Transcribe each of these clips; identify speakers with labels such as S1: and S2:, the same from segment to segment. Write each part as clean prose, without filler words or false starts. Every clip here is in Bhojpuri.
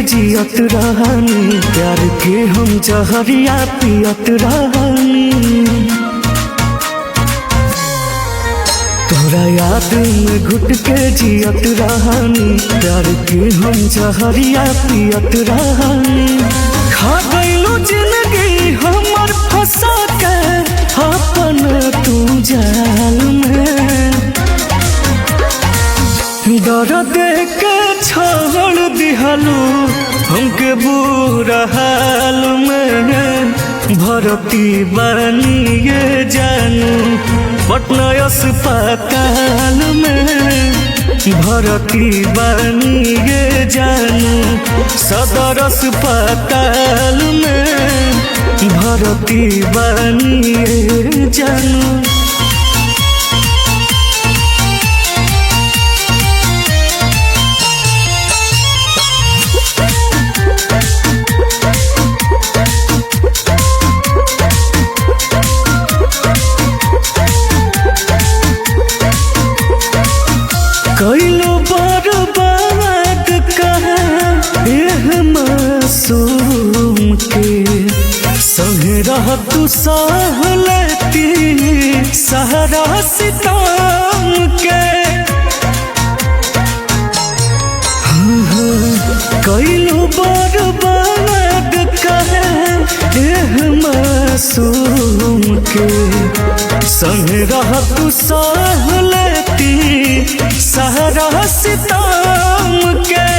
S1: जियत रहनी, प्यार के हम जहरिया पियत रहनी। तोरा याद में घुट के जियत रहनी, प्यार के हम जहरिया पियत रहनी। खा गइलू जिंदगी हमर फंसा के अपन तू जाल में। डर दे के छोड़ दिहलू हमके बुरा हाल में। भर्ती बनी ये जानू पटना अस्पताल में। भर्ती बनी ये जानू सदर अस्पताल में। भर्ती बनी ये जानू। कैलो बर्बाद कहा एह मासूम के। संगे रह तू सह लेती सहरा सितम के। कैलो बर्बाद कहा एह मासूम के। संगे रह तू सह लेती सहरा सितम के।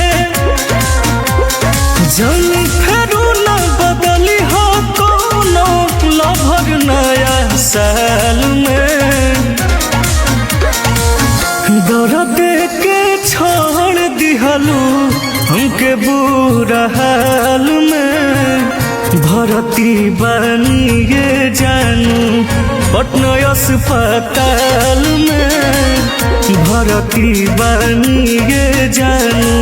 S1: जल फेरू न बदली हो कोनो लभर नया साल में। दर्द के छोड़ दिहलू हमके बुरा हाल में। भर्ती बनी ये जानू पटना अस्पताल में। भर्ती बनी ये जानू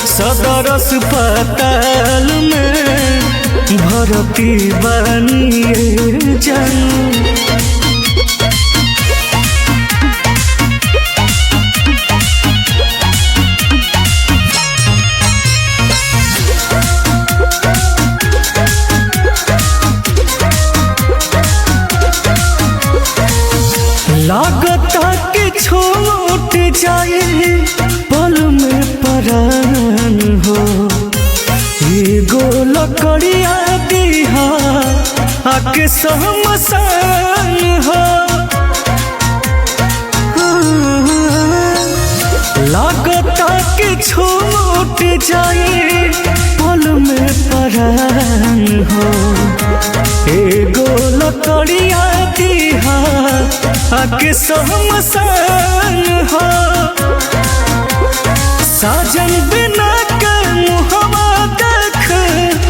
S1: सदर अस्पताल में। भर्ती बनी ये जानू। लागता कि छूट जाए पल में परान हो। एगो लकड़िया दिहा आके शमशान हो। लागता कि छूट जाए पल में परान हो। एगो लकड़िया दिहा आके शमशान हो। साजन बिना के मुहवा देख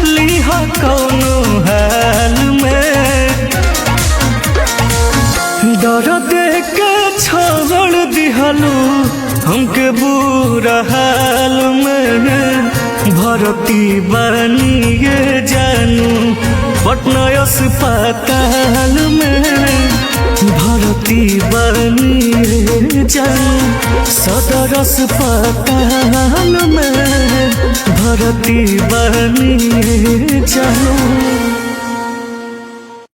S1: लिहा कौनो हाल में। डर दे के छोड़ दिहलू हमके बुरा हाल में। भर्ती बनी ये जानू पटना अस्पताल में। भर्ती बनी ये जानू सदर अस्पताल में। भर्ती बनी ये जानू।